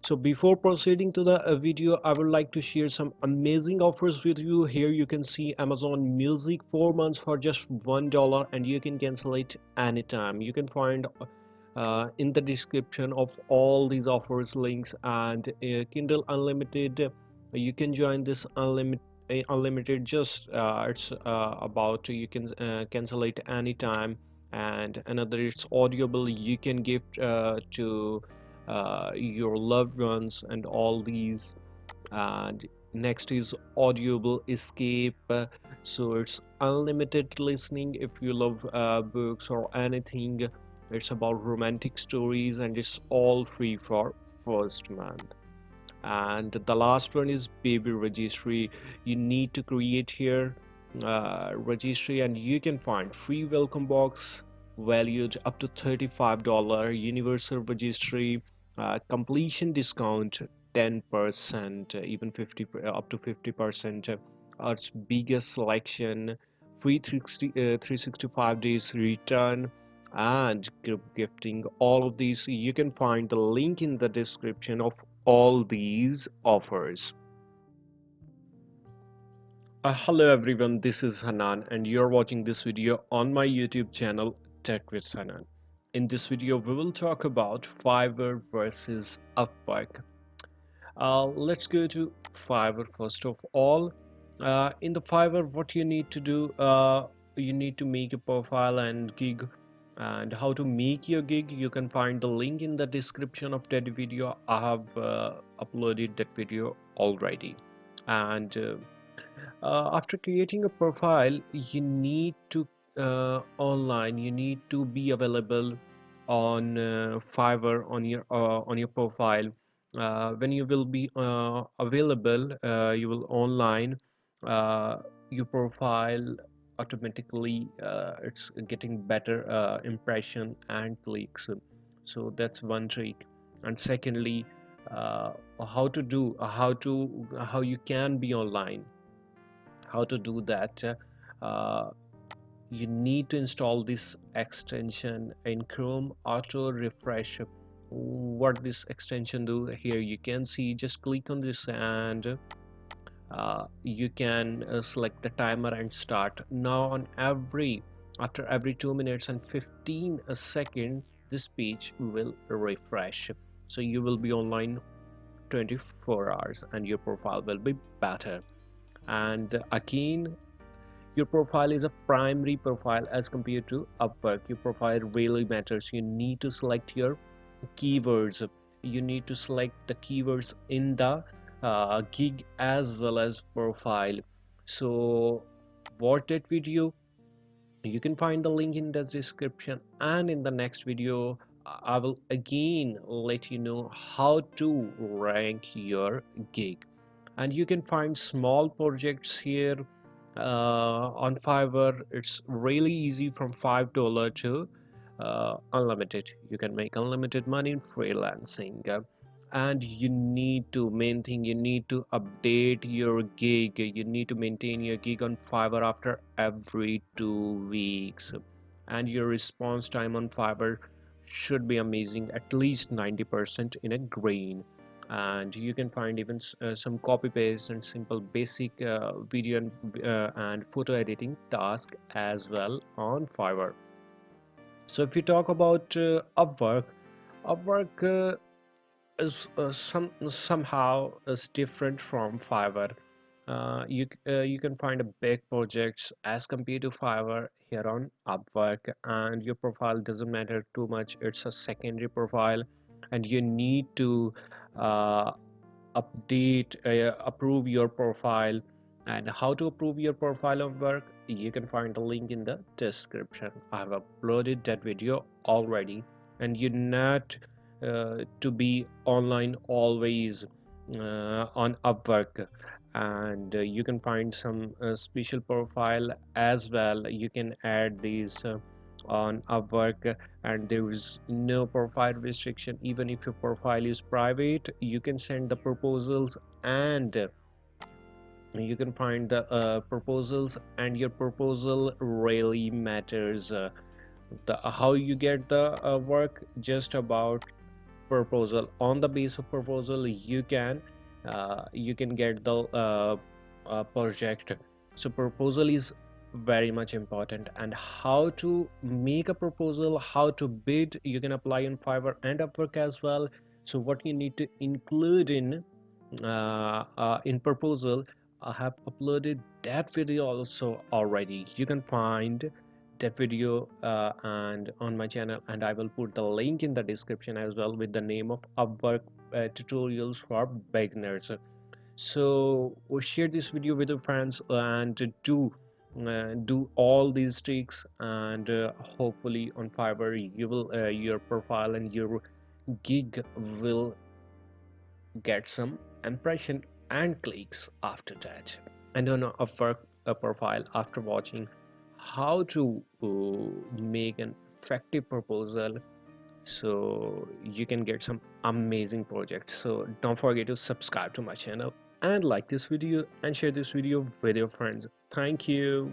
So before proceeding to the video, I would like to share some amazing offers with you. Here you can see Amazon Music 4 months for just $1 and you can cancel it anytime. You can find in the description of all these offers links and Kindle Unlimited. You can join this unlimited just it's about you can cancel it anytime. And another, it's Audible, you can gift to your loved ones and all these. And next is Audible Escape, so it's unlimited listening if you love books or anything. It's about romantic stories and it's all free for first month. And the last one is Baby Registry. You need to create here registry and you can find free welcome box valued up to $35, universal registry, completion discount 10%, even 50 up to 50%, its biggest selection, free 365 days return, and group gifting. All of these you can find the link in the description of all these offers. Hello everyone, this is Hanan and you're watching this video on my YouTube channel Tech with Hanan. In this video we will talk about Fiverr versus Upwork. Let's go to Fiverr first of all. In the Fiverr, what you need to do, you need to make a profile and gig. And how to make your gig, you can find the link in the description of that video. I have uploaded that video already. And after creating a profile, you need to online. You need to be available on Fiverr on your profile. When you will be available, you will online. Uh, your profile automatically it's getting better impression and clicks. So that's one trick. And secondly, how you can be online, how to do that. uh, you need to install this extension in Chrome, auto refresh. What this extension do, here you can see, just click on this and you can select the timer and start. Now on every after every 2 minutes and 15 seconds this page will refresh, so you will be online 24 hours and your profile will be better. And again, your profile is a primary profile as compared to Upwork. Your profile really matters. You need to select your keywords. You need to select the keywords in the gig as well as profile. So watch that video. You can find the link in the description, and in the next video I will again let you know how to rank your gig. And you can find small projects here on Fiverr. It's really easy from $5 to unlimited. You can make unlimited money in freelancing. And you need to, main thing, you need to update your gig. You need to maintain your gig on Fiverr after every 2 weeks. And your response time on Fiverr should be amazing, at least 90% in a green. And you can find even some copy paste and simple basic video and photo editing task as well on Fiverr. So if you talk about Upwork is somehow is different from Fiverr. You can find a big projects as compared to Fiverr here on Upwork, and your profile doesn't matter too much. It's a secondary profile, and you need to uh, approve your profile. And how to approve your profile of work, you can find the link in the description. I have uploaded that video already. And you not to be online always on Upwork. And you can find some special profile as well. You can add these on Upwork, and there is no profile restriction. Even if your profile is private, you can send the proposals, and you can find the proposals, and your proposal really matters. The how you get the work, just about proposal. On the base of proposal, you can get the project. So proposal is very much important. And how to make a proposal, how to bid, you can apply in Fiverr and Upwork as well. So what you need to include in proposal, I have uploaded that video also already. You can find that video and on my channel, and I will put the link in the description as well with the name of Upwork tutorials for beginners. So share this video with your friends and do all these tricks, and hopefully on Fiverr you will your profile and your gig will get some impression and clicks after that. And on a work a profile, after watching how to make an effective proposal, so you can get some amazing projects. So don't forget to subscribe to my channel and like this video and share this video with your friends. Thank you.